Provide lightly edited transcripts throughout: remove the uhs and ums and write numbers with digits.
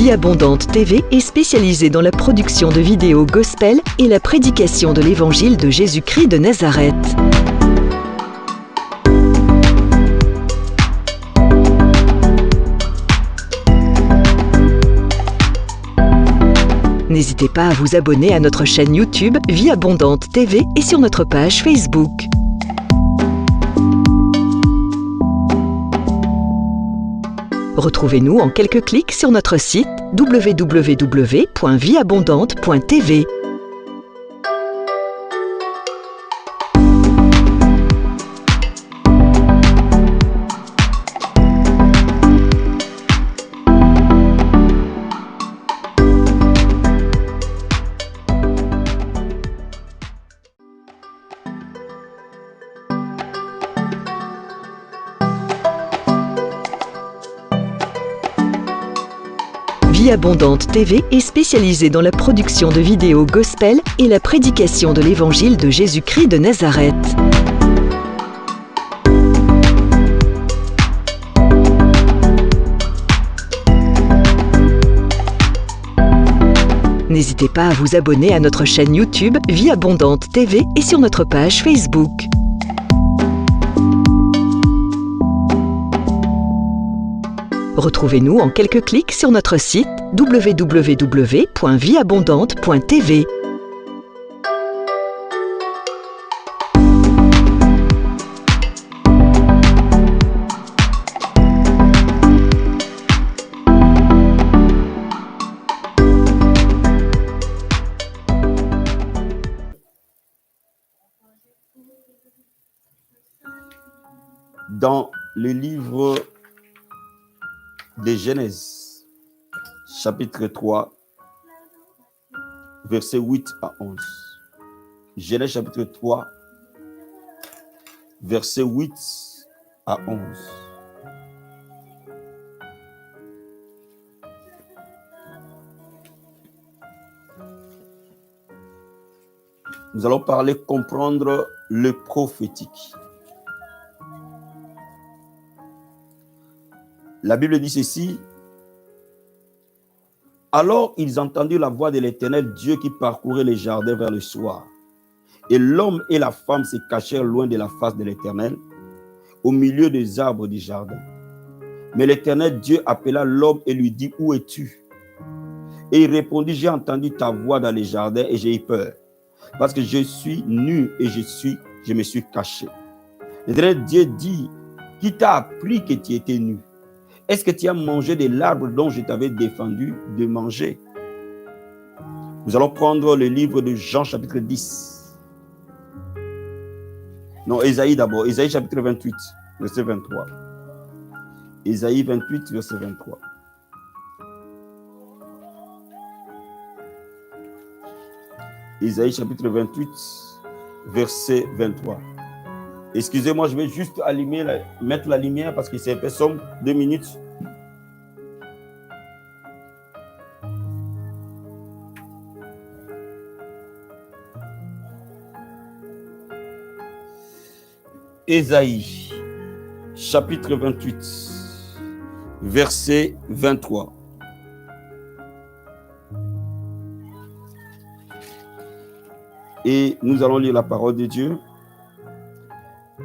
Vie Abondante TV est spécialisée dans la production de vidéos gospel et la prédication de l'évangile de Jésus-Christ de Nazareth. N'hésitez pas à vous abonner à notre chaîne YouTube Vie Abondante TV et sur notre page Facebook. Retrouvez-nous en quelques clics sur notre site www.vieabondante.tv. Vie Abondante TV est spécialisée dans la production de vidéos gospel et la prédication de l'évangile de Jésus-Christ de Nazareth. N'hésitez pas à vous abonner à notre chaîne YouTube Vie Abondante TV et sur notre page Facebook. Retrouvez-nous en quelques clics sur notre site www.vieabondante.tv. Dans le livre de Genèse, chapitre 3, versets 8 à 11. Genèse, chapitre 3, versets 8 à 11. Nous allons parler, comprendre le prophétique. La Bible dit ceci. Alors ils entendirent la voix de l'Éternel Dieu qui parcourait les jardins vers le soir. Et l'homme et la femme se cachèrent loin de la face de l'Éternel, au milieu des arbres du jardin. Mais l'Éternel Dieu appela l'homme et lui dit, où es-tu? Et il répondit, j'ai entendu ta voix dans les jardins et j'ai eu peur, parce que je suis nu et je me suis caché. L'Éternel Dieu dit, qui t'a appris que tu étais nu? Est-ce que tu as mangé de l'arbre dont je t'avais défendu de manger? Nous allons prendre le livre de Jean chapitre 10. Non, Ésaïe d'abord. Ésaïe chapitre 28, verset 23. Ésaïe 28, verset 23. Ésaïe chapitre 28, verset 23. Excusez-moi, je vais juste mettre la lumière parce que c'est un peu sombre. 2 minutes. Ésaïe, chapitre 28, verset 23. Et nous allons lire la parole de Dieu.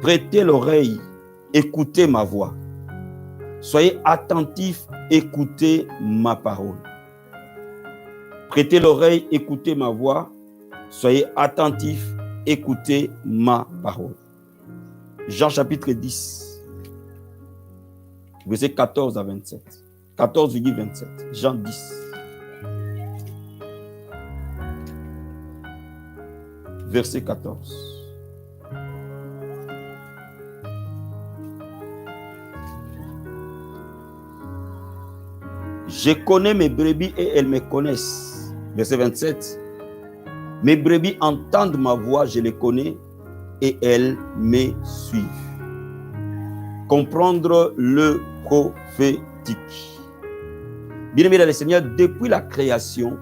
Prêtez l'oreille, écoutez ma voix. Soyez attentifs, écoutez ma parole. Prêtez l'oreille, écoutez ma voix. Soyez attentifs, écoutez ma parole. Jean chapitre 10, verset 14 à 27. 14,27. Jean 10. Verset 14. Je connais mes brebis et elles me connaissent. Verset 27. Mes brebis entendent ma voix, je les connais et elles me suivent. Comprendre le prophétique. Bien-aimés dans le Seigneur, depuis la création,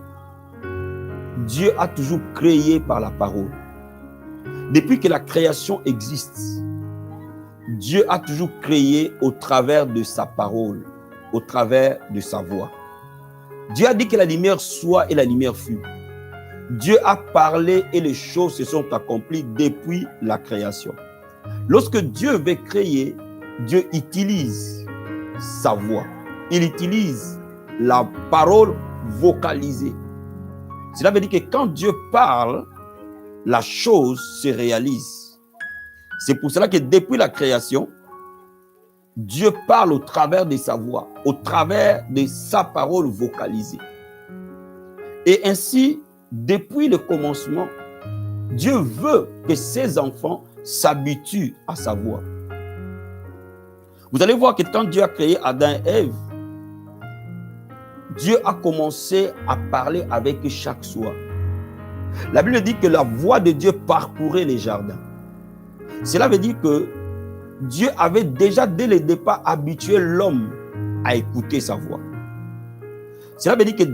Dieu a toujours créé par la parole. Depuis que la création existe, Dieu a toujours créé au travers de sa parole, au travers de sa voix. Dieu a dit que la lumière soit et la lumière fut. Dieu a parlé et les choses se sont accomplies depuis la création. Lorsque Dieu veut créer, Dieu utilise sa voix. Il utilise la parole vocalisée. Cela veut dire que quand Dieu parle, la chose se réalise. C'est pour cela que depuis la création, Dieu parle au travers de sa voix, au travers de sa parole vocalisée. Et ainsi, depuis le commencement, Dieu veut que ses enfants s'habituent à sa voix. Vous allez voir que quand Dieu a créé Adam et Ève, Dieu a commencé à parler avec chaque soir. La Bible dit que la voix de Dieu parcourait les jardins. Cela veut dire que Dieu avait déjà dès le départ habitué l'homme à écouter sa voix. Cela veut dire que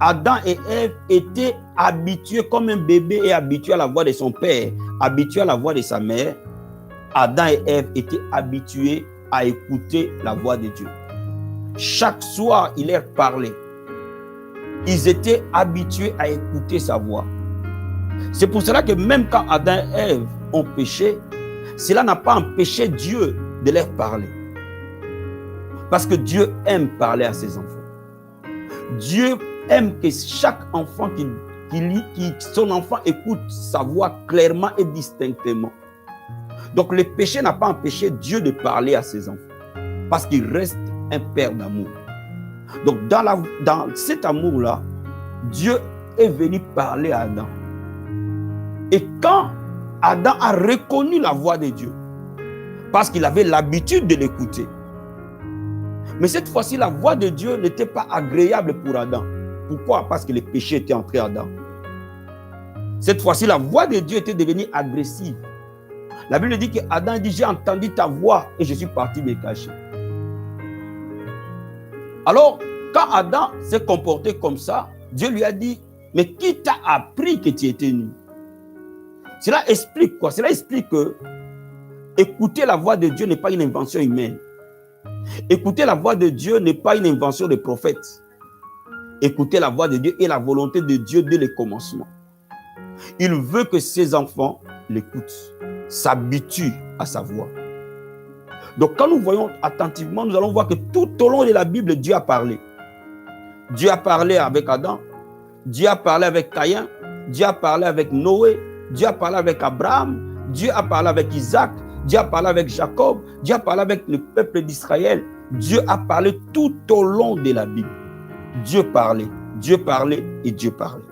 Adam et Ève étaient habitués comme un bébé est habitué à la voix de son père, habitué à la voix de sa mère. Adam et Ève étaient habitués à écouter la voix de Dieu. Chaque soir, il leur parlait. Ils étaient habitués à écouter sa voix. C'est pour cela que même quand Adam et Ève ont péché, cela n'a pas empêché Dieu de leur parler. Parce que Dieu aime parler à ses enfants. Dieu aime que chaque enfant son enfant écoute sa voix clairement et distinctement. Donc le péché n'a pas empêché Dieu de parler à ses enfants. Parce qu'il reste un père d'amour. Donc dans cet amour-là, Dieu est venu parler à Adam. Et quand Adam a reconnu la voix de Dieu, parce qu'il avait l'habitude de l'écouter. Mais cette fois-ci, la voix de Dieu n'était pas agréable pour Adam. Pourquoi? Parce que le péché était entré à Adam. Cette fois-ci, la voix de Dieu était devenue agressive. La Bible dit qu'Adam dit, j'ai entendu ta voix et je suis parti me cacher. Alors, quand Adam s'est comporté comme ça, Dieu lui a dit, mais qui t'a appris que tu étais nu? Cela explique quoi? Cela explique que écouter la voix de Dieu n'est pas une invention humaine. Écouter la voix de Dieu n'est pas une invention de prophète. Écouter la voix de Dieu est la volonté de Dieu dès le commencement. Il veut que ses enfants l'écoutent, s'habituent à sa voix. Donc quand nous voyons attentivement, nous allons voir que tout au long de la Bible, Dieu a parlé. Dieu a parlé avec Adam, Dieu a parlé avec Caïn, Dieu a parlé avec Noé, Dieu a parlé avec Abraham, Dieu a parlé avec Isaac, Dieu a parlé avec Jacob, Dieu a parlé avec le peuple d'Israël. Dieu a parlé tout au long de la Bible. Dieu parlait et Dieu parlait.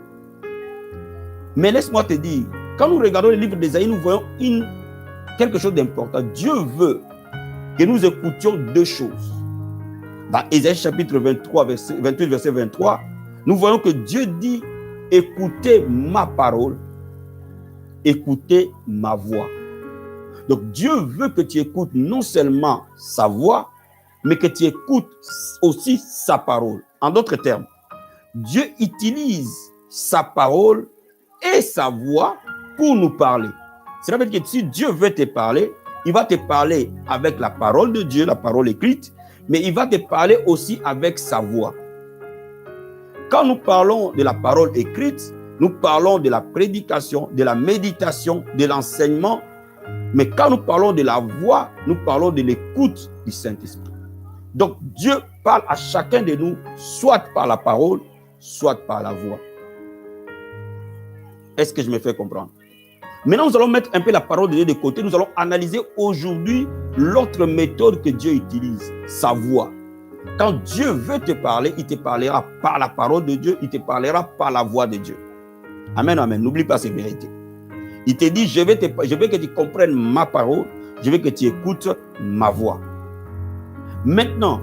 Mais laisse-moi te dire, quand nous regardons le livre d'Ésaïe, nous voyons quelque chose d'important. Dieu veut que nous écoutions deux choses. Dans Ésaïe chapitre 28, verset 23, nous voyons que Dieu dit, écoutez ma parole, écoutez ma voix. Donc Dieu veut que tu écoutes non seulement sa voix, mais que tu écoutes aussi sa parole. En d'autres termes, Dieu utilise sa parole et sa voix pour nous parler. Cela veut dire que si Dieu veut te parler, il va te parler avec la parole de Dieu, la parole écrite, mais il va te parler aussi avec sa voix. Quand nous parlons de la parole écrite, nous parlons de la prédication, de la méditation, de l'enseignement. Mais quand nous parlons de la voix, nous parlons de l'écoute du Saint-Esprit. Donc Dieu parle à chacun de nous, soit par la parole, soit par la voix. Est-ce que je me fais comprendre? Maintenant, nous allons mettre un peu la parole de Dieu de côté. Nous allons analyser aujourd'hui l'autre méthode que Dieu utilise, sa voix. Quand Dieu veut te parler, il te parlera par la parole de Dieu, il te parlera par la voix de Dieu. Amen, amen. N'oublie pas ces vérités. Il te dit, je veux que tu comprennes ma parole, je veux que tu écoutes ma voix. Maintenant,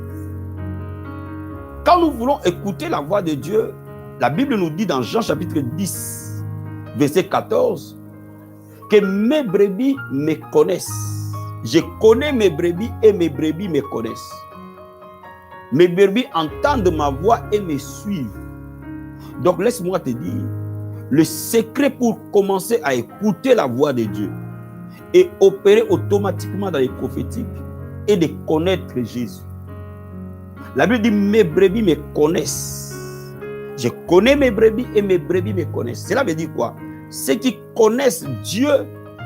quand nous voulons écouter la voix de Dieu, la Bible nous dit dans Jean chapitre 10, verset 14, que mes brebis me connaissent. Je connais mes brebis et mes brebis me connaissent. Mes brebis entendent ma voix et me suivent. Donc laisse-moi te dire, le secret pour commencer à écouter la voix de Dieu et opérer automatiquement dans les prophétiques est de connaître Jésus. La Bible dit, mes brebis me connaissent. Je connais mes brebis et mes brebis me connaissent. Cela veut dire quoi? Ceux qui connaissent Dieu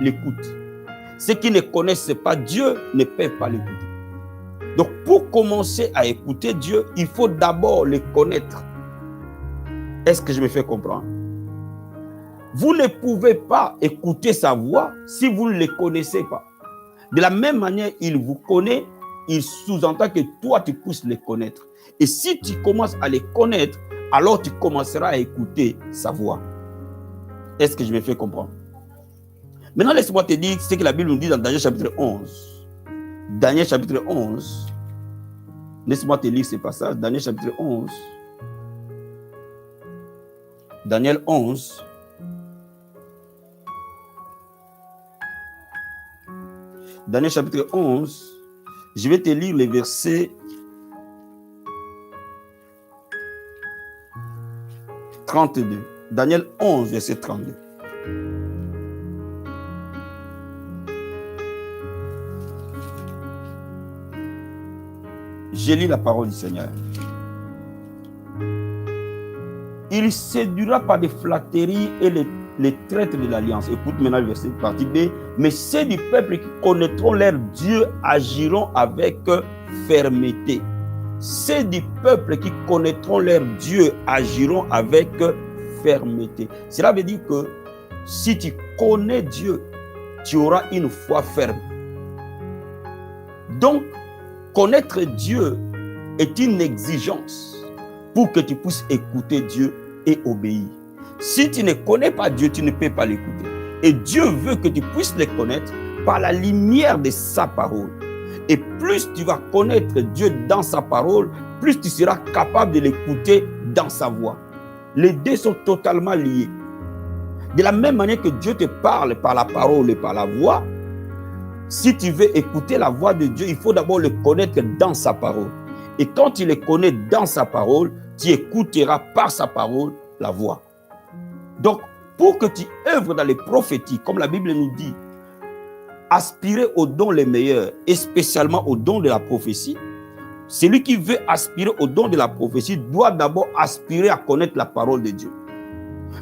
l'écoutent. Ceux qui ne connaissent pas Dieu ne peuvent pas l'écouter. Donc, pour commencer à écouter Dieu, il faut d'abord le connaître. Est-ce que je me fais comprendre? Vous ne pouvez pas écouter sa voix si vous ne le connaissez pas. De la même manière, il vous connaît, il sous-entend que toi, tu puisses le connaître. Et si tu commences à le connaître, alors tu commenceras à écouter sa voix. Est-ce que je me fais comprendre? Maintenant, laisse-moi te dire ce que la Bible nous dit dans Daniel chapitre 11. Daniel chapitre 11. Laisse-moi te lire ce passage. Daniel chapitre 11. Daniel 11. Daniel chapitre 11. Je vais te lire les versets 32. Daniel 11, verset 32. Je lis la parole du Seigneur. Il séduira par des flatteries et les traites de l'alliance. Écoute maintenant le verset partie B. Mais ceux du peuple qui connaîtront leur Dieu agiront avec fermeté. Ceux du peuple qui connaîtront leur Dieu agiront avec fermeté. Cela veut dire que si tu connais Dieu, tu auras une foi ferme. Donc, connaître Dieu est une exigence pour que tu puisses écouter Dieu et obéir. Si tu ne connais pas Dieu, tu ne peux pas l'écouter. Et Dieu veut que tu puisses le connaître par la lumière de sa parole. Et plus tu vas connaître Dieu dans sa parole, plus tu seras capable de l'écouter dans sa voix. Les deux sont totalement liés. De la même manière que Dieu te parle par la parole et par la voix, si tu veux écouter la voix de Dieu, il faut d'abord le connaître dans sa parole. Et quand tu le connais dans sa parole, tu écouteras par sa parole la voix. Donc, pour que tu œuvres dans les prophéties, comme la Bible nous dit, aspirer aux dons les meilleurs, et spécialement aux dons de la prophétie, celui qui veut aspirer aux dons de la prophétie doit d'abord aspirer à connaître la parole de Dieu.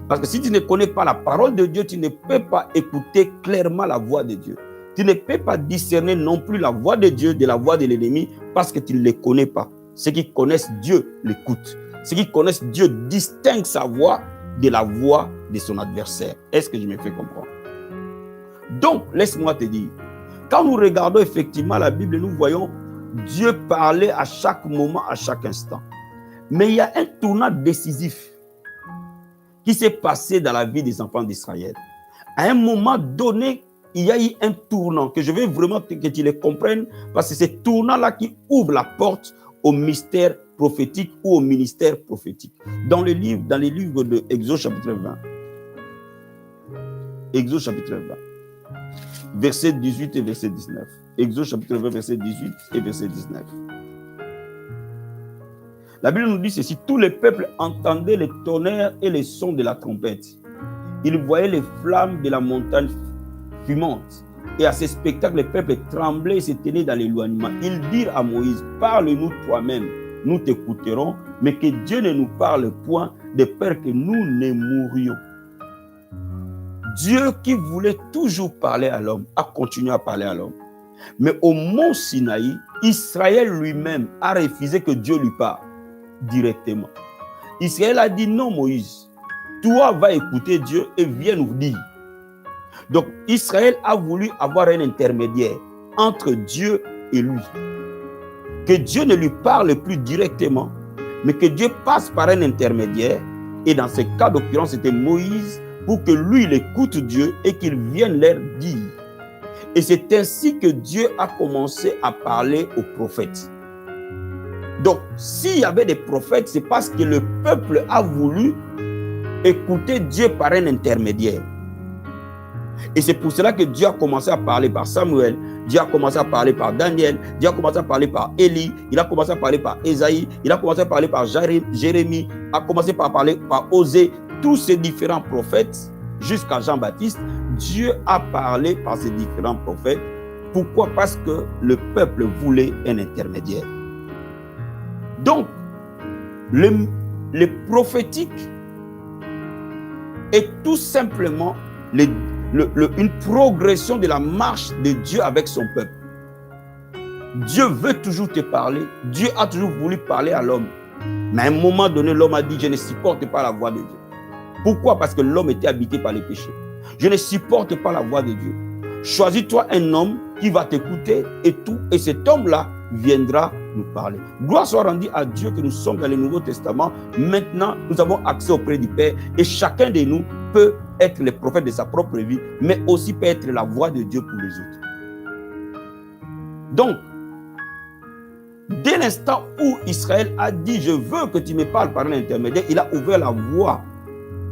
Parce que si tu ne connais pas la parole de Dieu, tu ne peux pas écouter clairement la voix de Dieu. Tu ne peux pas discerner non plus la voix de Dieu de la voix de l'ennemi parce que tu ne le connais pas. Ceux qui connaissent Dieu l'écoutent. Ceux qui connaissent Dieu distinguent sa voix de la voix de son adversaire. Est-ce que je me fais comprendre? Donc, laisse-moi te dire, quand nous regardons effectivement la Bible, nous voyons Dieu parler à chaque moment, à chaque instant. Mais il y a un tournant décisif qui s'est passé dans la vie des enfants d'Israël. À un moment donné, il y a eu un tournant que je veux vraiment que tu le comprennes parce que c'est ce tournant-là qui ouvre la porte au mystère prophétique ou au ministère prophétique. Dans les livres de Exode chapitre 20. Exode chapitre 20. Verset 18 et verset 19. Exode chapitre 20, verset 18 et verset 19. La Bible nous dit ceci: tous les peuples entendaient les tonnerres et les sons de la trompette. Ils voyaient les flammes de la montagne fumante. Et à ce spectacle, les peuples tremblaient et se tenaient dans l'éloignement. Ils dirent à Moïse: parle-nous toi-même, nous t'écouterons, mais que Dieu ne nous parle point, de peur que nous ne mourions. Dieu qui voulait toujours parler à l'homme a continué à parler à l'homme. Mais au mont Sinaï, Israël lui-même a refusé que Dieu lui parle directement. Israël a dit: non Moïse, toi va écouter Dieu et viens nous dire. Donc Israël a voulu avoir un intermédiaire entre Dieu et lui. Que Dieu ne lui parle plus directement, mais que Dieu passe par un intermédiaire. Et dans ce cas d'occurrence, c'était Moïse, pour que lui, il écoute Dieu et qu'il vienne leur dire. Et c'est ainsi que Dieu a commencé à parler aux prophètes. Donc, s'il y avait des prophètes, c'est parce que le peuple a voulu écouter Dieu par un intermédiaire. Et c'est pour cela que Dieu a commencé à parler par Samuel, Dieu a commencé à parler par Daniel, Dieu a commencé à parler par Élie, il a commencé à parler par Ésaïe, il a commencé à parler par Jérémie, a commencé à parler par Osée, tous ces différents prophètes, jusqu'à Jean-Baptiste. Dieu a parlé par ces différents prophètes. Pourquoi? Parce que le peuple voulait un intermédiaire. Donc, le prophétique est tout simplement une progression de la marche de Dieu avec son peuple. Dieu veut toujours te parler. Dieu a toujours voulu parler à l'homme. Mais à un moment donné, l'homme a dit, je ne supporte pas la voix de Dieu. Pourquoi? Parce que l'homme était habité par les péchés. Je ne supporte pas la voix de Dieu. Choisis-toi un homme qui va t'écouter et tout. Et cet homme-là viendra nous parler. Gloire soit rendue à Dieu que nous sommes dans le Nouveau Testament. Maintenant, nous avons accès auprès du Père. Et chacun de nous peut être le prophète de sa propre vie, mais aussi peut être la voix de Dieu pour les autres. Donc, dès l'instant où Israël a dit, je veux que tu me parles par un intermédiaire, il a ouvert la voie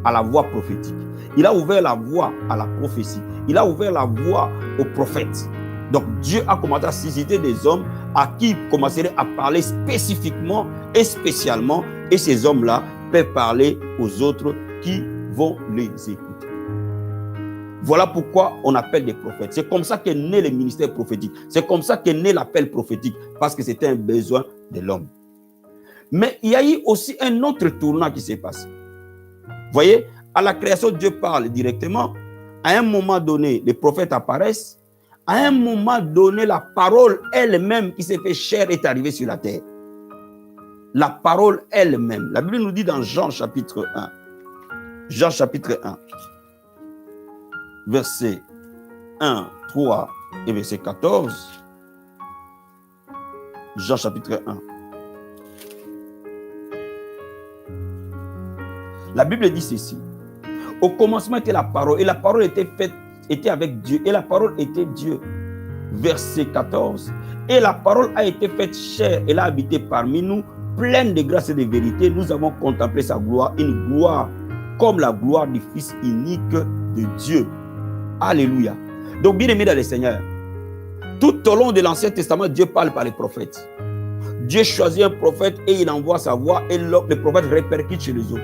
à la voix prophétique. Il a ouvert la voie à la prophétie. Il a ouvert la voie aux prophètes. Donc Dieu a commencé à susciter des hommes à qui il commencerait à parler spécifiquement et spécialement. Et ces hommes-là peuvent parler aux autres qui vont les écouter. Voilà pourquoi on appelle des prophètes. C'est comme ça qu'est né le ministère prophétique. C'est comme ça qu'est né l'appel prophétique. Parce que c'était un besoin de l'homme. Mais il y a eu aussi un autre tournant qui s'est passé. Vous voyez, à la création, Dieu parle directement. À un moment donné, les prophètes apparaissent. À un moment donné, la parole elle-même qui s'est fait chair est arrivée sur la terre. La parole elle-même. La Bible nous dit dans Jean chapitre 1. Jean chapitre 1. Verset 1, 3 et verset 14. Jean chapitre 1. La Bible dit ceci. Au commencement était la parole, et la parole était avec Dieu, et la parole était Dieu. Verset 14. Et la parole a été faite chair, elle a habité parmi nous, pleine de grâce et de vérité. Nous avons contemplé sa gloire, une gloire comme la gloire du Fils unique de Dieu. Alléluia. Donc, bien aimé dans le Seigneur, tout au long de l'Ancien Testament, Dieu parle par les prophètes. Dieu choisit un prophète et il envoie sa voix, et le prophète répercute chez les autres.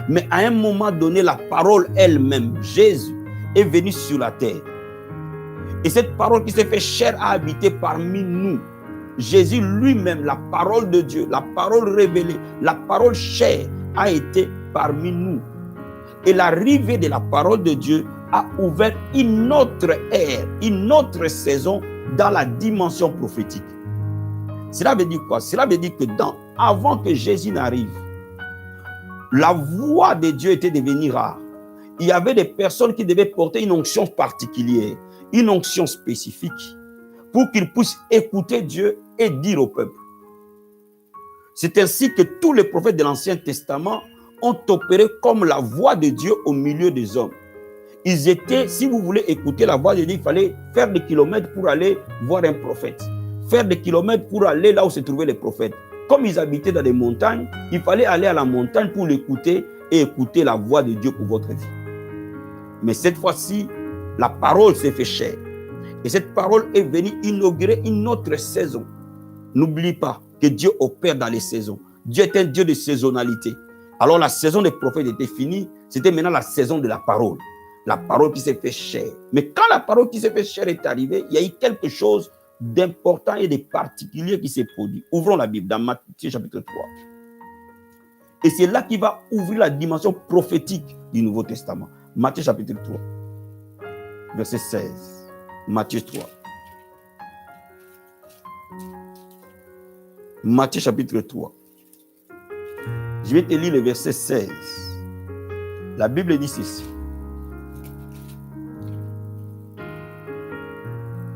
Mais à un moment donné, la parole elle-même, Jésus, est venu sur la terre. Et cette parole qui s'est fait chair a habité parmi nous. Jésus lui-même, la parole de Dieu, la parole révélée, la parole chair a été parmi nous. Et l'arrivée de la parole de Dieu a ouvert une autre ère, une autre saison dans la dimension prophétique. Cela veut dire quoi? Cela veut dire que avant que Jésus n'arrive, la voix de Dieu était devenue rare. Il y avait des personnes qui devaient porter une onction particulière, une onction spécifique, pour qu'ils puissent écouter Dieu et dire au peuple. C'est ainsi que tous les prophètes de l'Ancien Testament ont opéré comme la voix de Dieu au milieu des hommes. Ils étaient, si vous voulez écouter la voix de Dieu, il fallait faire des kilomètres pour aller voir un prophète. Faire des kilomètres pour aller là où se trouvaient les prophètes. Comme ils habitaient dans des montagnes, il fallait aller à la montagne pour l'écouter et écouter la voix de Dieu pour votre vie. Mais cette fois-ci, la parole s'est fait chair. Et cette parole est venue inaugurer une autre saison. N'oublie pas que Dieu opère dans les saisons. Dieu est un Dieu de saisonnalité. Alors la saison des prophètes était finie, c'était maintenant la saison de la parole. La parole qui s'est fait chair. Mais quand la parole qui s'est fait chair est arrivée, il y a eu quelque chose d'important et de particulier qui s'est produit. Ouvrons la Bible dans Matthieu chapitre 3. Et c'est là qu'il va ouvrir la dimension prophétique du Nouveau Testament. Matthieu chapitre 3, verset 16. Matthieu 3. Matthieu chapitre 3. Je vais te lire le verset 16. La Bible dit ceci.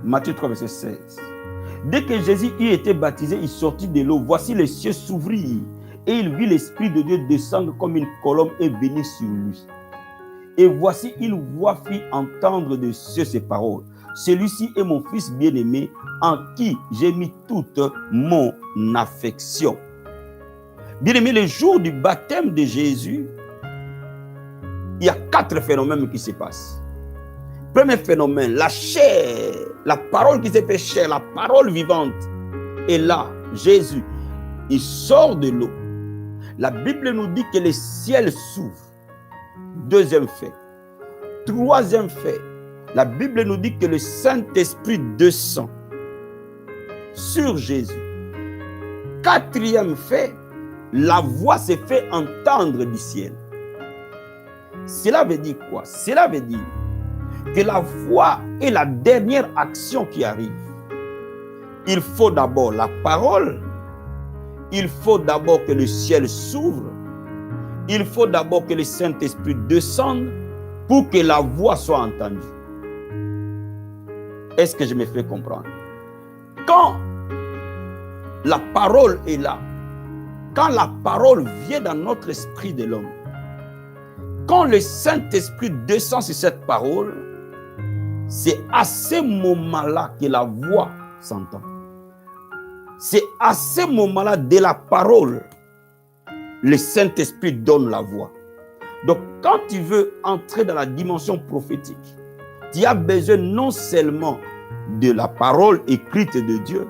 Matthieu 3, verset 16. Dès que Jésus eut été baptisé, il sortit de l'eau. Voici les cieux s'ouvrirent et il vit l'Esprit de Dieu descendre comme une colombe et venir sur lui. Et voici une voix fit entendre de cieux ces paroles. Celui-ci est mon fils bien-aimé en qui j'ai mis toute mon affection. Bien-aimé, le jour du baptême de Jésus, il y a 4 phénomènes qui se passent. Premier phénomène, la chair, la parole qui s'est fait chair, la parole vivante. Et là, Jésus, il sort de l'eau. La Bible nous dit que le ciel s'ouvre. Deuxième fait. Troisième fait, la Bible nous dit que le Saint-Esprit descend sur Jésus. Quatrième fait, la voix s'est fait entendre du ciel. Cela veut dire quoi? Cela veut dire que la voix est la dernière action qui arrive. Il faut d'abord la parole. Il faut d'abord que le ciel s'ouvre. Il faut d'abord que le Saint-Esprit descende pour que la voix soit entendue. Est-ce que je me fais comprendre? Quand la parole est là, quand la parole vient dans notre esprit de l'homme, quand le Saint-Esprit descend sur cette parole, c'est à ce moment-là que la voix s'entend. C'est à ce moment-là de la parole, le Saint-Esprit donne la voix. Donc, quand tu veux entrer dans la dimension prophétique, tu as besoin non seulement de la parole écrite de Dieu,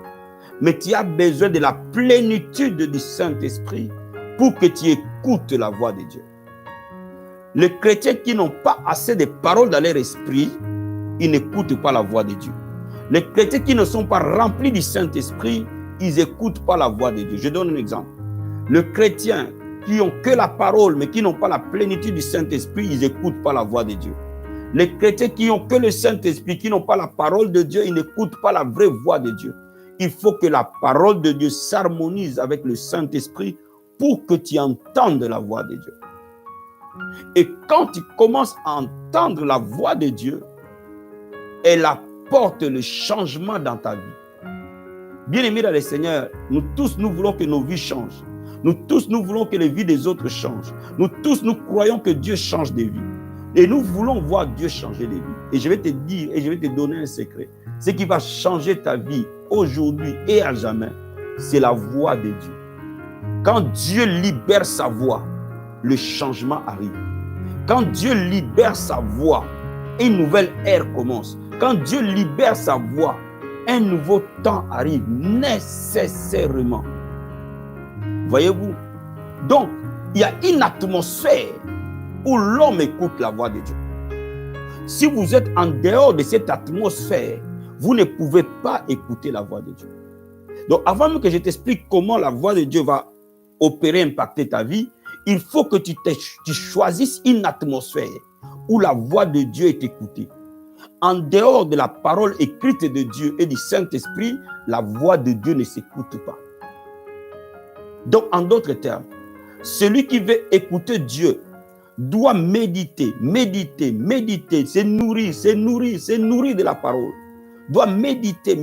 mais tu as besoin de la plénitude du Saint-Esprit pour que tu écoutes la voix de Dieu. Les chrétiens qui n'ont pas assez de paroles dans leur esprit, ils n'écoutent pas la voix de Dieu. Les chrétiens qui ne sont pas remplis du Saint-Esprit, ils n'écoutent pas la voix de Dieu. Je donne un exemple. Les chrétiens qui ont que la parole, mais qui n'ont pas la plénitude du Saint-Esprit, ils n'écoutent pas la voix de Dieu. Les chrétiens qui ont que le Saint-Esprit, qui n'ont pas la parole de Dieu, ils n'écoutent pas la vraie voix de Dieu. Il faut que la parole de Dieu s'harmonise avec le Saint-Esprit pour que tu entendes la voix de Dieu. Et quand tu commences à entendre la voix de Dieu, elle apporte le changement dans ta vie. Bien-aimés dans le Seigneur, nous tous, nous voulons que nos vies changent. Nous tous, nous voulons que les vies des autres changent. Nous tous, nous croyons que Dieu change des vies. Et nous voulons voir Dieu changer des vies. Et je vais te dire, et je vais te donner un secret. Ce qui va changer ta vie aujourd'hui et à jamais, c'est la voix de Dieu. Quand Dieu libère sa voix, le changement arrive. Quand Dieu libère sa voix, une nouvelle ère commence. Quand Dieu libère sa voix, un nouveau temps arrive nécessairement. Voyez-vous? Donc, il y a une atmosphère où l'homme écoute la voix de Dieu. Si vous êtes en dehors de cette atmosphère, vous ne pouvez pas écouter la voix de Dieu. Donc, avant même que je t'explique comment la voix de Dieu va opérer, impacter ta vie, il faut que tu choisisses une atmosphère où la voix de Dieu est écoutée. En dehors de la parole écrite de Dieu et du Saint-Esprit, la voix de Dieu ne s'écoute pas. Donc, en d'autres termes, celui qui veut écouter Dieu doit méditer, se nourrir de la parole. Doit méditer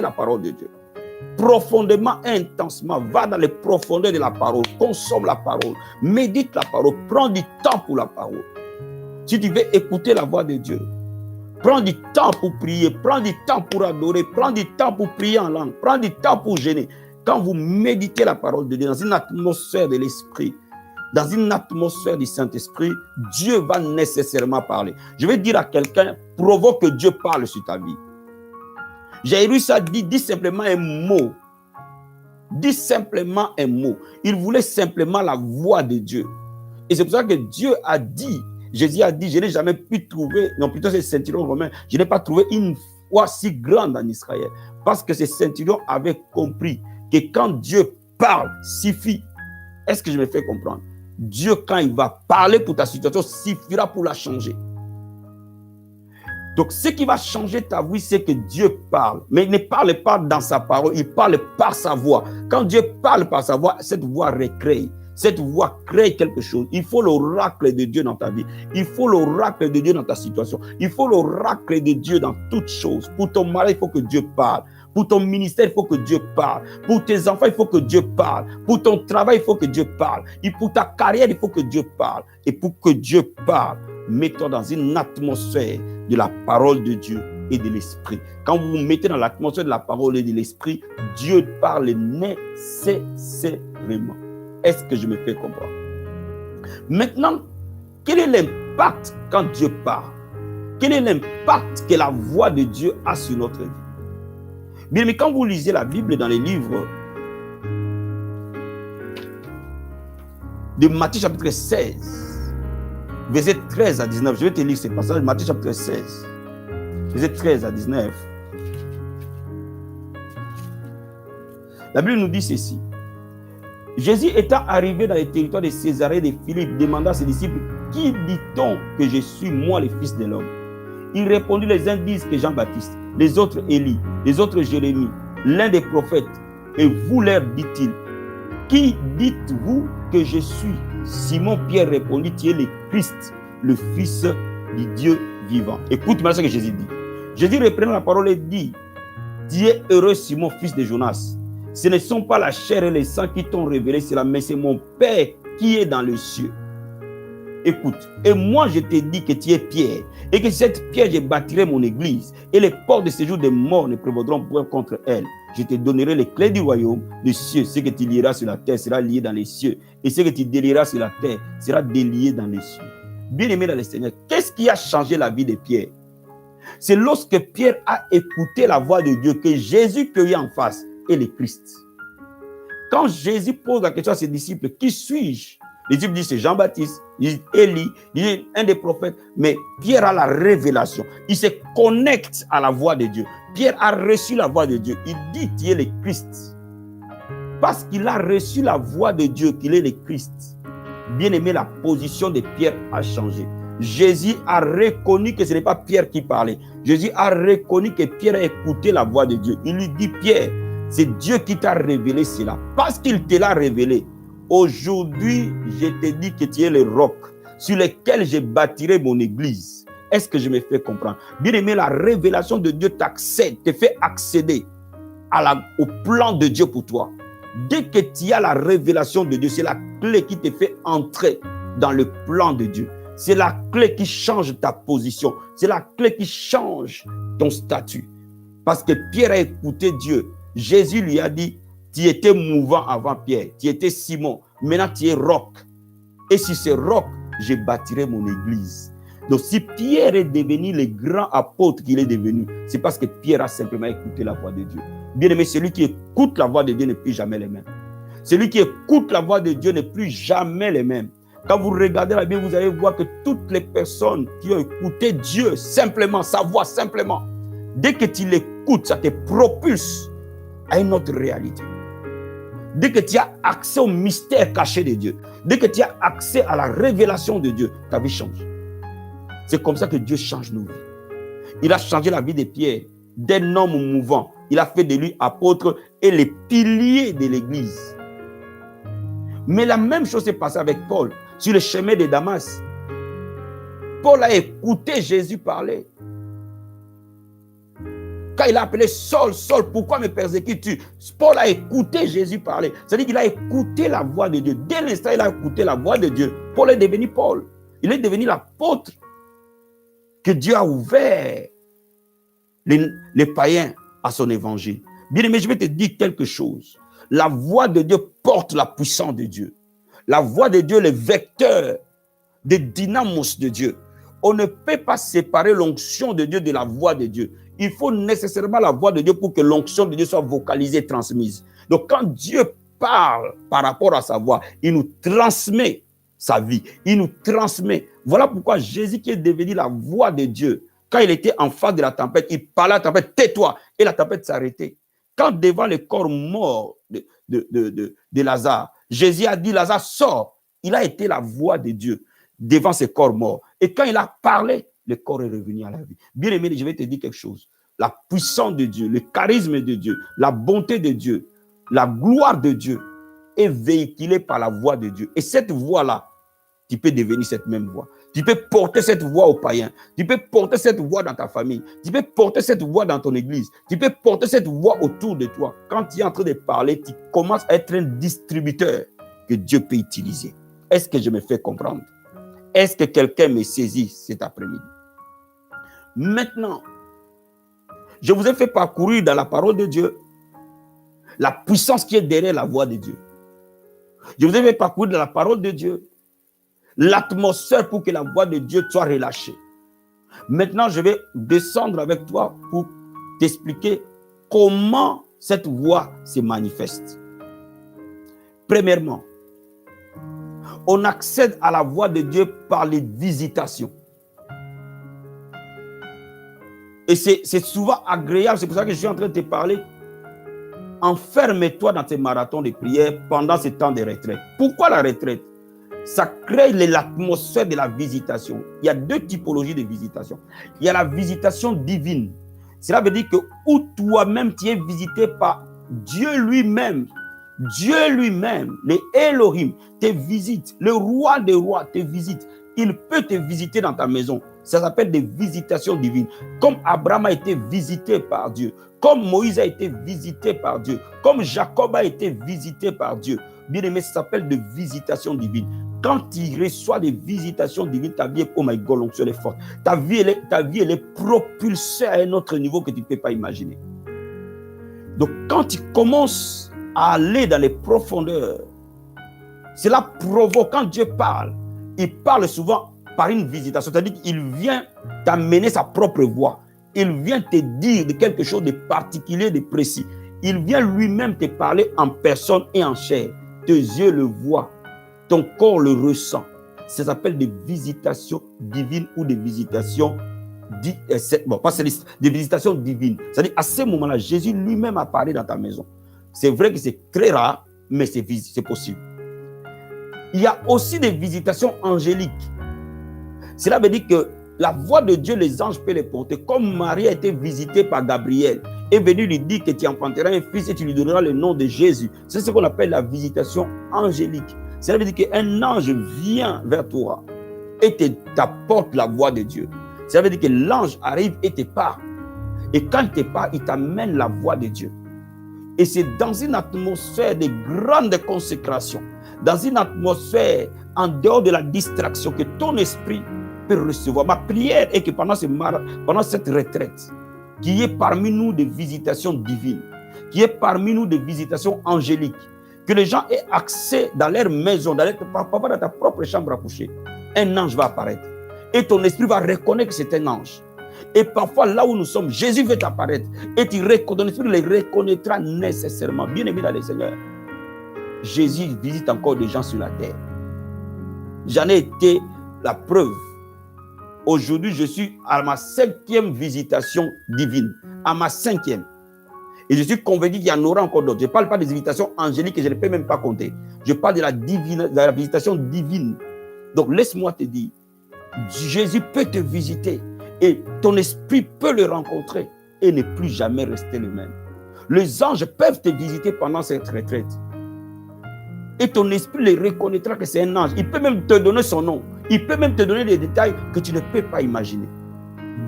la parole de Dieu. Profondément, intensément, va dans les profondeurs de la parole, consomme la parole, médite la parole, prends du temps pour la parole. Si tu veux écouter la voix de Dieu, prends du temps pour prier, prends du temps pour adorer, prends du temps pour prier en langue, prends du temps pour jeûner. Quand vous méditez la parole de Dieu dans une atmosphère de l'esprit, dans une atmosphère du Saint-Esprit, Dieu va nécessairement parler. Je vais dire à quelqu'un, provoque que Dieu parle sur ta vie. Jairus a dit simplement un mot. Dis simplement un mot. Il voulait simplement la voix de Dieu. Et c'est pour ça que Dieu a dit, Jésus a dit, je n'ai jamais pu trouver, non plutôt c'est centurion romain, je n'ai pas trouvé une foi si grande en Israël. Parce que ces centurions avaient compris que quand Dieu parle, suffit. Est-ce que je me fais comprendre? Dieu, quand il va parler pour ta situation, suffira pour la changer. Donc, ce qui va changer ta vie, c'est que Dieu parle. Mais il ne parle pas dans sa parole, il parle par sa voix. Quand Dieu parle par sa voix, cette voix recrée. Cette voix crée quelque chose. Il faut l'oracle de Dieu dans ta vie. Il faut l'oracle de Dieu dans ta situation. Il faut l'oracle de Dieu dans toutes choses. Pour ton mari, il faut que Dieu parle. Pour ton ministère, il faut que Dieu parle. Pour tes enfants, il faut que Dieu parle. Pour ton travail, il faut que Dieu parle. Et pour ta carrière, il faut que Dieu parle. Et pour que Dieu parle, mets-toi dans une atmosphère de la parole de Dieu et de l'esprit. Quand vous vous mettez dans l'atmosphère de la parole et de l'esprit, Dieu parle nécessairement. Est-ce que je me fais comprendre? Maintenant, quel est l'impact quand Dieu parle? Quel est l'impact que la voix de Dieu a sur notre vie? Bien, mais quand vous lisez la Bible dans les livres de Matthieu chapitre 16, verset 13 à 19, je vais te lire ce passage, Matthieu chapitre 16, verset 13 à 19. La Bible nous dit ceci. Jésus étant arrivé dans les territoires de Césarée de Philippe, demanda à ses disciples, qui dit-on que je suis, moi, le Fils de l'homme? Il répondit, les uns disent que Jean-Baptiste, les autres Élie, les autres Jérémie, l'un des prophètes. Et vous leur dit-il, qui dites-vous que je suis? Simon-Pierre répondit, tu es le Christ, le Fils du Dieu vivant. Écoute maintenant ce que Jésus dit. Jésus reprenant la parole et dit, tu es heureux Simon, fils de Jonas. Ce ne sont pas la chair et le sang qui t'ont révélé cela, mais c'est mon Père qui est dans les cieux. Écoute, et moi je te dis que tu es Pierre, et que cette pierre je bâtirai mon église, et les portes de séjour des morts ne prévaudront point contre elle. Je te donnerai les clés du royaume des cieux. Ce que tu lieras sur la terre sera lié dans les cieux, et ce que tu délieras sur la terre sera délié dans les cieux. Bien-aimé dans le Seigneur, qu'est-ce qui a changé la vie de Pierre? C'est lorsque Pierre a écouté la voix de Dieu que Jésus cueillit en face et le Christ. Quand Jésus pose la question à ses disciples, qui suis-je? Les disciples disent c'est Jean-Baptiste, ils disent Élie, ils disent un des prophètes. Mais Pierre a la révélation. Il se connecte à la voix de Dieu. Pierre a reçu la voix de Dieu. Il dit tu es le Christ. Parce qu'il a reçu la voix de Dieu, qu'il est le Christ. Bien aimé, la position de Pierre a changé. Jésus a reconnu que ce n'est pas Pierre qui parlait. Jésus a reconnu que Pierre a écouté la voix de Dieu. Il lui dit, Pierre, c'est Dieu qui t'a révélé cela. Parce qu'il te l'a révélé. Aujourd'hui, je te dis que tu es le roc sur lequel je bâtirai mon église. Est-ce que je me fais comprendre? Bien aimé, la révélation de Dieu t'accède, te fait accéder au plan de Dieu pour toi. Dès que tu as la révélation de Dieu, c'est la clé qui te fait entrer dans le plan de Dieu. C'est la clé qui change ta position. C'est la clé qui change ton statut. Parce que Pierre a écouté Dieu. Jésus lui a dit, tu étais mouvant avant Pierre. Tu étais Simon. Maintenant, tu es roc. Et sur ce roc, je bâtirai mon église. Donc, si Pierre est devenu le grand apôtre qu'il est devenu, c'est parce que Pierre a simplement écouté la voix de Dieu. Bien aimé, celui qui écoute la voix de Dieu n'est plus jamais le même. Celui qui écoute la voix de Dieu n'est plus jamais le même. Quand vous regardez la Bible, vous allez voir que toutes les personnes qui ont écouté Dieu simplement, sa voix simplement, dès que tu l'écoutes, ça te propulse à une autre réalité. Dès que tu as accès au mystère caché de Dieu, dès que tu as accès à la révélation de Dieu, ta vie change. C'est comme ça que Dieu change nos vies. Il a changé la vie de Pierre, d'un homme mouvant. Il a fait de lui apôtre et les piliers de l'église. Mais la même chose s'est passée avec Paul sur le chemin de Damas. Paul a écouté Jésus parler. Quand il a appelé Saul, Saul, pourquoi me persécutes-tu? Paul a écouté Jésus parler. C'est-à-dire qu'il a écouté la voix de Dieu. Dès l'instant où il a écouté la voix de Dieu, Paul est devenu Paul. Il est devenu l'apôtre que Dieu a ouvert les païens à son évangile. Bien aimé, je vais te dire quelque chose. La voix de Dieu porte la puissance de Dieu. La voix de Dieu est le vecteur des dynamos de Dieu. On ne peut pas séparer l'onction de Dieu de la voix de Dieu. Il faut nécessairement la voix de Dieu pour que l'onction de Dieu soit vocalisée, transmise. Donc quand Dieu parle par rapport à sa voix, il nous transmet sa vie. Il nous transmet. Voilà pourquoi Jésus qui est devenu la voix de Dieu, quand il était en face de la tempête, il parlait à la tempête, tais-toi, et la tempête s'arrêtait. Quand devant le corps mort de Lazare, Jésus a dit, Lazare, sors. Il a été la voix de Dieu devant ce corps mort. Et quand il a parlé, le corps est revenu à la vie. Bien aimé, je vais te dire quelque chose. La puissance de Dieu, le charisme de Dieu, la bonté de Dieu, la gloire de Dieu est véhiculée par la voix de Dieu. Et cette voix-là, tu peux devenir cette même voix. Tu peux porter cette voix aux païens. Tu peux porter cette voix dans ta famille. Tu peux porter cette voix dans ton église. Tu peux porter cette voix autour de toi. Quand tu es en train de parler, tu commences à être un distributeur que Dieu peut utiliser. Est-ce que je me fais comprendre? Est-ce que quelqu'un me saisit cet après-midi? Maintenant, je vous ai fait parcourir dans la parole de Dieu la puissance qui est derrière la voix de Dieu. Je vous ai fait parcourir dans la parole de Dieu l'atmosphère pour que la voix de Dieu soit relâchée. Maintenant, je vais descendre avec toi pour t'expliquer comment cette voix se manifeste. Premièrement, on accède à la voix de Dieu par les visitations. Et c'est souvent agréable, c'est pour ça que je suis en train de te parler. enferme-toi dans tes marathons de prière pendant ce temps de retraite. Pourquoi la retraite? Ça crée l'atmosphère de la visitation. Il y a deux typologies de visitation. Il y a la visitation divine. Cela veut dire que où toi-même tu es visité par Dieu lui-même. Dieu lui-même, les Elohim, te visite. Le roi des rois te visite. Il peut te visiter dans ta maison. Ça s'appelle des visitations divines. Comme Abraham a été visité par Dieu. Comme Moïse a été visité par Dieu. Comme Jacob a été visité par Dieu. Bien aimé, ça s'appelle des visitations divines. Quand tu reçois des visitations divines, ta vie est, oh my God, l'onction est forte. Ta vie, elle est propulsée à un autre niveau que tu ne peux pas imaginer. Donc, quand tu commences à aller dans les profondeurs, cela provoque, quand Dieu parle, il parle souvent par une visitation. C'est-à-dire qu'il vient t'amener sa propre voix. Il vient te dire de quelque chose de particulier, de précis. Il vient lui-même te parler en personne et en chair. Tes yeux le voient, ton corps le ressent. Ça s'appelle des visitations divines ou des visitations des visitations divines. C'est-à-dire, à ce moment-là, Jésus lui-même apparaît dans ta maison. C'est vrai que c'est très rare, mais c'est possible. Il y a aussi des visitations angéliques. Cela veut dire que la voix de Dieu, les anges peuvent les porter. Comme Marie a été visitée par Gabriel, est venu lui dire que tu enfanteras un fils et tu lui donneras le nom de Jésus. C'est ce qu'on appelle la visitation angélique. Cela veut dire qu'un ange vient vers toi et t'apporte la voix de Dieu. Ça veut dire que l'ange arrive et te parle. Et quand il te parle, il t'amène la voix de Dieu. Et c'est dans une atmosphère de grande consécration, dans une atmosphère en dehors de la distraction que ton esprit peut recevoir. Ma prière est que pendant cette retraite, qu'il y ait parmi nous des visitations divines, qu'il y ait parmi nous des visitations angéliques, que les gens aient accès dans leur maison, parfois dans ta propre chambre à coucher. Un ange va apparaître. Et ton esprit va reconnaître que c'est un ange. Et parfois, là où nous sommes, Jésus veut apparaître. Et ton esprit le reconnaîtra nécessairement. Bien aimé dans le Seigneur, Jésus visite encore des gens sur la terre. J'en ai été la preuve. Aujourd'hui, je suis à ma 5e visitation divine. À ma 5e. Et je suis convaincu qu'il y en aura encore d'autres. Je ne parle pas des invitations angéliques que je ne peux même pas compter. Je parle de la visitation divine. Donc, laisse-moi te dire, Jésus peut te visiter et ton esprit peut le rencontrer et ne plus jamais rester le même. Les anges peuvent te visiter pendant cette retraite. Et ton esprit le reconnaîtra que c'est un ange. Il peut même te donner son nom. Il peut même te donner des détails que tu ne peux pas imaginer.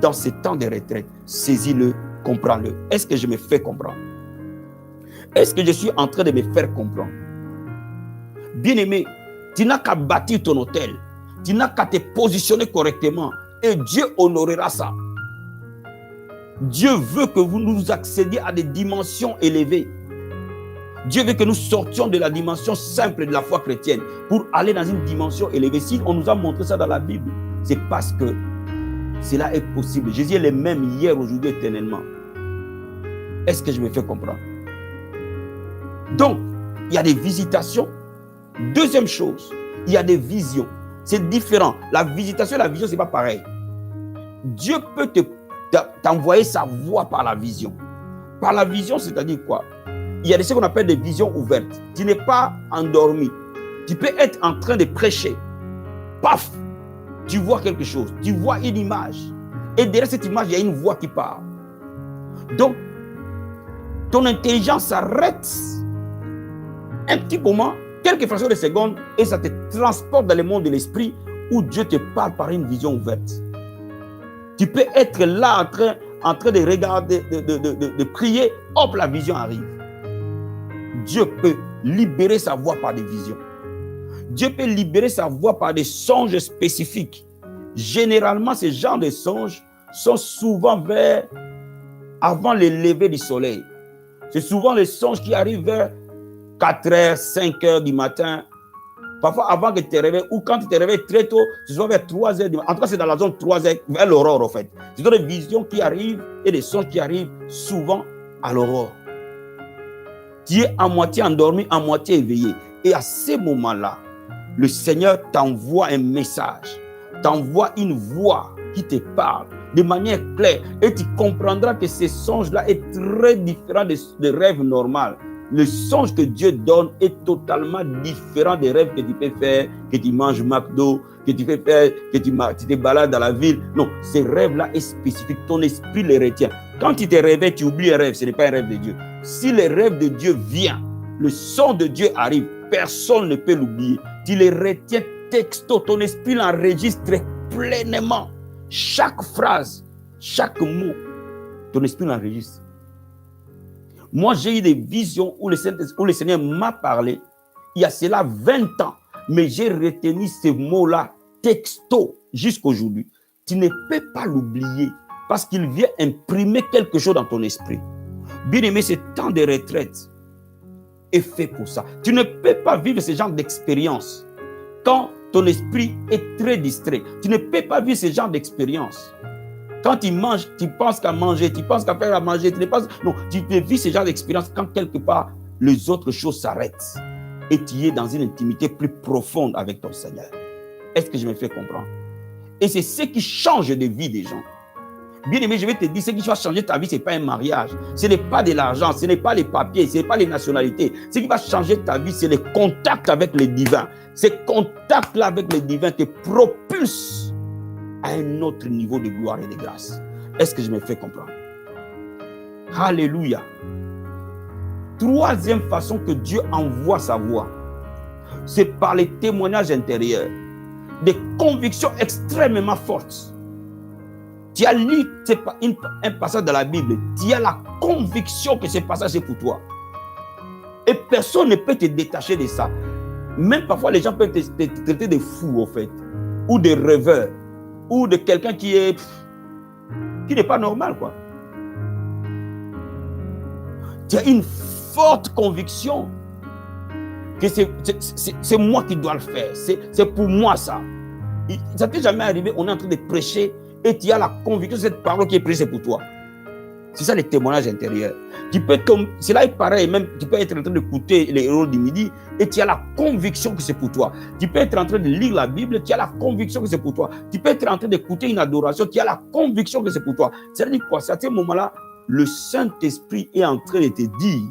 Dans ce temps de retraite, saisis-le, comprends-le. Est-ce que je me fais comprendre? Est-ce que je suis en train de me faire comprendre? Bien-aimé, tu n'as qu'à bâtir ton hôtel. Tu n'as qu'à te positionner correctement. Et Dieu honorera ça. Dieu veut que vous nous accédiez à des dimensions élevées. Dieu veut que nous sortions de la dimension simple de la foi chrétienne pour aller dans une dimension élevée. Si on nous a montré ça dans la Bible, c'est parce que cela est possible. Jésus est le même hier, aujourd'hui, éternellement. Est-ce que je me fais comprendre? Donc, il y a des visitations. Deuxième chose, il y a des visions. C'est différent. La visitation et la vision, ce n'est pas pareil. Dieu peut t'envoyer sa voix par la vision. Par la vision, c'est-à-dire quoi? Il y a ce qu'on appelle des visions ouvertes. Tu n'es pas endormi. Tu peux être en train de prêcher. Paf! Tu vois quelque chose. Tu vois une image. Et derrière cette image, il y a une voix qui parle. Donc, ton intelligence s'arrête un petit moment, quelques fractions de secondes, et ça te transporte dans le monde de l'esprit où Dieu te parle par une vision ouverte. Tu peux être là en train de regarder, de prier, hop, la vision arrive. Dieu peut libérer sa voix par des visions. Dieu peut libérer sa voix par des songes spécifiques. Généralement, ces genres de songes sont souvent avant le lever du soleil. C'est souvent les songes qui arrivent vers 4h, 5h du matin. Parfois avant que tu te réveilles, ou quand tu te réveilles très tôt, c'est souvent vers 3h du matin. En tout cas, c'est dans la zone 3h, vers l'aurore en fait. Ce sont des visions qui arrivent et des songes qui arrivent souvent à l'aurore. Tu es à moitié endormi, à moitié éveillé. Et à ces moments-là, le Seigneur t'envoie un message, t'envoie une voix qui te parle de manière claire. Et tu comprendras que ces songes-là est très différent des rêves normaux. Le songe que Dieu donne est totalement différent des rêves que tu peux faire, que tu manges McDo, que tu peux faire, que tu te balades dans la ville. Non, ces rêves-là est spécifique. Ton esprit les retient. Quand tu te réveilles, tu oublies un rêve. Ce n'est pas un rêve de Dieu. Si le rêve de Dieu vient, le son de Dieu arrive, personne ne peut l'oublier. Tu les retiens texto. Ton esprit l'enregistre pleinement. Chaque phrase, chaque mot, ton esprit l'enregistre. Moi, j'ai eu des visions où le Seigneur m'a parlé il y a cela 20 ans, mais j'ai retenu ces mots-là texto jusqu'aujourd'hui. Tu ne peux pas l'oublier parce qu'il vient imprimer quelque chose dans ton esprit. Bien aimé, ce temps de retraite est fait pour ça. Tu ne peux pas vivre ce genre d'expérience quand ton esprit est très distrait. Tu ne peux pas vivre ce genre d'expérience. Quand tu manges, tu penses qu'à manger, tu penses qu'à faire à manger, non, tu peux vivre ce genre d'expérience quand quelque part les autres choses s'arrêtent et tu es dans une intimité plus profonde avec ton Seigneur. Est-ce que je me fais comprendre? Et c'est ce qui change de vie des gens. Bien aimé, je vais te dire, ce qui va changer ta vie, ce n'est pas un mariage, ce n'est pas de l'argent, ce n'est pas les papiers, ce n'est pas les nationalités. Ce qui va changer ta vie, c'est le contact avec le divin. Ce contact-là avec le divin te propulse à un autre niveau de gloire et de grâce. Est-ce que je me fais comprendre? Alléluia. Troisième façon que Dieu envoie sa voix, c'est par les témoignages intérieurs, des convictions extrêmement fortes. Tu as lu un passage de la Bible, tu as la conviction que ce passage est pour toi. Et personne ne peut te détacher de ça. Même parfois, les gens peuvent te traiter de fou, en fait, ou de rêveur, ou de quelqu'un qui n'est pas normal, quoi. Tu as une forte conviction que c'est moi qui dois le faire. C'est pour moi ça. Ça t'est jamais arrivé, on est en train de prêcher et tu as la conviction que cette parole qui est prêchée, c'est pour toi. C'est ça les témoignages intérieurs. Cela est pareil, même tu peux être en train d'écouter les héros du midi et tu as la conviction que c'est pour toi. Tu peux être en train de lire la Bible, tu as la conviction que c'est pour toi. Tu peux être en train d'écouter une adoration, tu as la conviction que c'est pour toi. C'est-à-dire quoi? C'est à ce moment-là, le Saint-Esprit est en train de te dire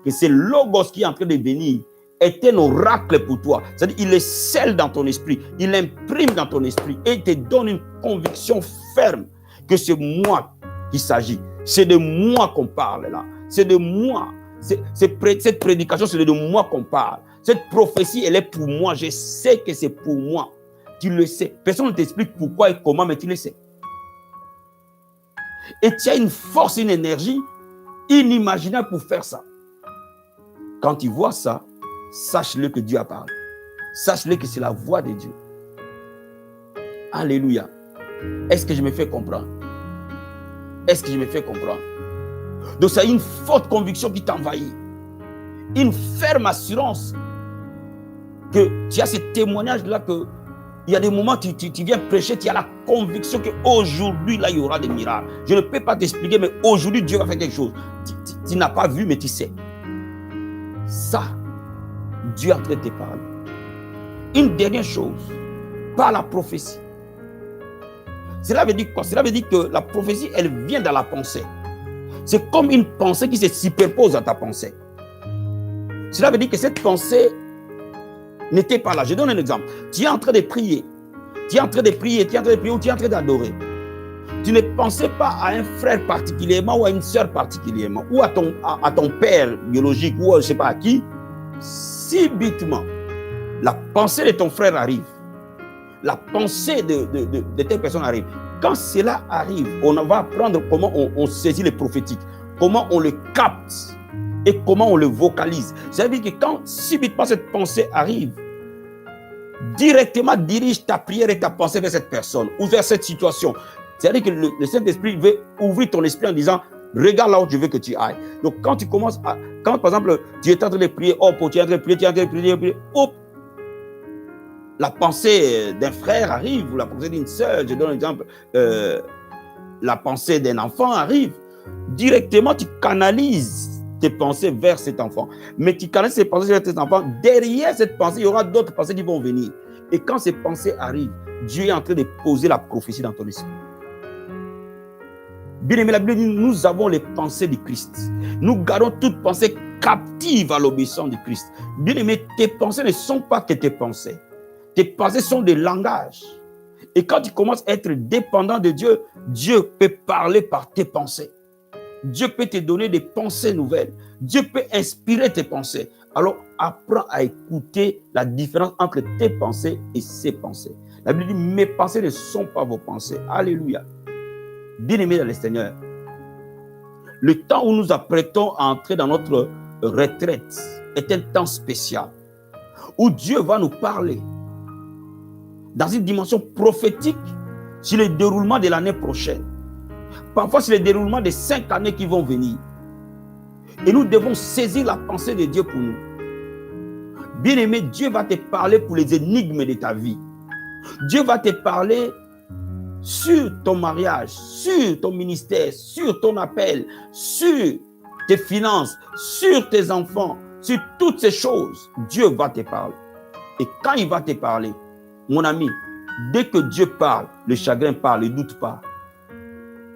que c'est Logos qui est en train de venir, est un oracle pour toi. C'est-à-dire il est scelle dans ton esprit, il imprime dans ton esprit et il te donne une conviction ferme que c'est moi qu'il s'agit. C'est de moi qu'on parle là. C'est de moi. Cette prédication, c'est de moi qu'on parle. Cette prophétie, elle est pour moi. Je sais que c'est pour moi. Tu le sais. Personne ne t'explique pourquoi et comment, mais tu le sais. Et tu as une force, une énergie inimaginable pour faire ça. Quand tu vois ça, sache-le que Dieu a parlé. Sache-le que c'est la voix de Dieu. Alléluia. Est-ce que je me fais comprendre? Est-ce que je me fais comprendre? Donc, c'est une forte conviction qui t'envahit. Une ferme assurance que tu as ce témoignage-là que il y a des moments où tu viens prêcher, tu as la conviction qu'aujourd'hui, là, il y aura des miracles. Je ne peux pas t'expliquer, mais aujourd'hui, Dieu va faire quelque chose. Tu n'as pas vu, mais tu sais. Ça, Dieu est en train de te parler. Une dernière chose, par la prophétie. Cela veut dire quoi? Cela veut dire que la prophétie, elle vient dans la pensée. C'est comme une pensée qui se superpose à ta pensée. Cela veut dire que cette pensée n'était pas là. Je donne un exemple. Tu es en train de prier. Tu es en train de prier, tu es en train de prier ou tu es en train d'adorer. Tu ne pensais pas à un frère particulièrement ou à une sœur particulièrement ou à ton père biologique ou je ne sais pas à qui. Subitement, la pensée de ton frère arrive. La pensée de telle personne arrive. Quand cela arrive, on va apprendre comment on saisit le prophétique, comment on le capte et comment on le vocalise. Ça veut dire que quand subitement cette pensée arrive, directement dirige ta prière et ta pensée vers cette personne ou vers cette situation. C'est-à-dire que le Saint-Esprit veut ouvrir ton esprit en disant regarde là où je veux que tu ailles. Donc quand tu commences quand par exemple tu es en train de prier, hop, tu es en train de prier, hop, la pensée d'un frère arrive, ou la pensée d'une sœur, je donne un exemple, la pensée d'un enfant arrive, directement tu canalises tes pensées vers cet enfant. Mais tu canalises tes pensées vers cet enfant, derrière cette pensée, il y aura d'autres pensées qui vont venir. Et quand ces pensées arrivent, Dieu est en train de poser la prophétie dans ton esprit. Bien-aimé, la Bible dit, nous avons les pensées du Christ. Nous gardons toute pensée captive à l'obéissance du Christ. Bien-aimé, tes pensées ne sont pas que tes pensées. Tes pensées sont des langages. Et quand tu commences à être dépendant de Dieu, Dieu peut parler par tes pensées. Dieu peut te donner des pensées nouvelles. Dieu peut inspirer tes pensées. Alors, apprends à écouter la différence entre tes pensées et ses pensées. La Bible dit, mes pensées ne sont pas vos pensées. Alléluia. Bien-aimés dans le Seigneur, le temps où nous apprêtons à entrer dans notre retraite est un temps spécial où Dieu va nous parler dans une dimension prophétique sur le déroulement de l'année prochaine. Parfois, c'est le déroulement des 5 années qui vont venir. Et nous devons saisir la pensée de Dieu pour nous. Bien-aimé, Dieu va te parler pour les énigmes de ta vie. Dieu va te parler sur ton mariage, sur ton ministère, sur ton appel, sur tes finances, sur tes enfants, sur toutes ces choses. Dieu va te parler. Et quand il va te parler, mon ami, dès que Dieu parle, le chagrin part, le doute part,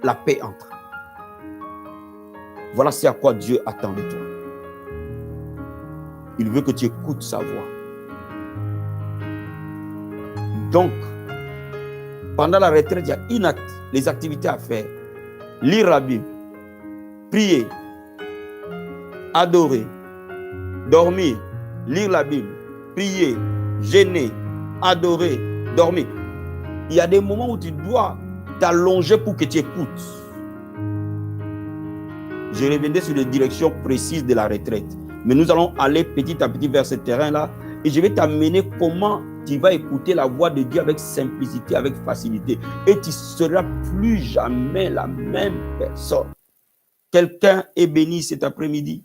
la paix entre. Voilà ce à quoi Dieu attend de toi. Il veut que tu écoutes sa voix. Donc, pendant la retraite, il y a les activités à faire. Lire la Bible, prier, adorer, dormir, lire la Bible, prier, jeûner, adorer, dormir. Il y a des moments où tu dois t'allonger pour que tu écoutes. Je reviendrai sur les directions précises de la retraite. Mais nous allons aller petit à petit vers ce terrain-là et je vais t'amener comment tu vas écouter la voix de Dieu avec simplicité, avec facilité. Et tu ne seras plus jamais la même personne. Quelqu'un est béni cet après-midi?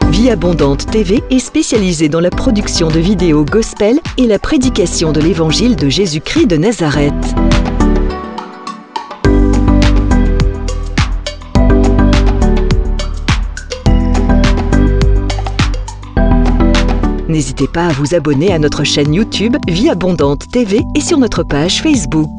Vie Abondante TV est spécialisée dans la production de vidéos gospel et la prédication de l'évangile de Jésus-Christ de Nazareth. N'hésitez pas à vous abonner à notre chaîne YouTube Vie Abondante TV et sur notre page Facebook.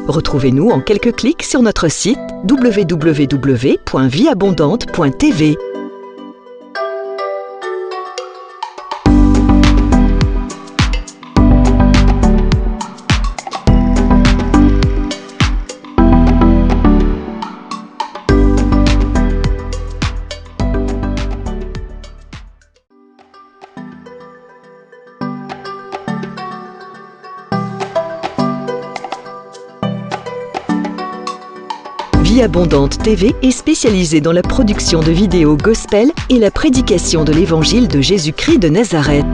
Retrouvez-nous en quelques clics sur notre site www.vieabondante.tv. Vie Abondante TV est spécialisée dans la production de vidéos gospel et la prédication de l'évangile de Jésus-Christ de Nazareth.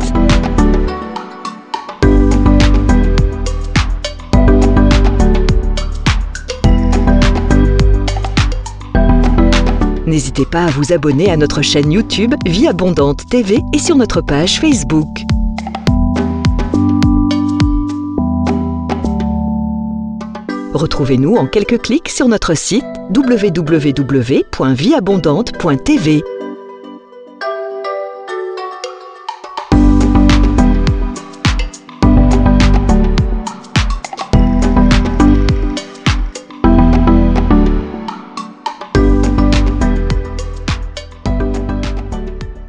N'hésitez pas à vous abonner à notre chaîne YouTube Vie Abondante TV et sur notre page Facebook. Retrouvez-nous en quelques clics sur notre site www.vieabondante.tv.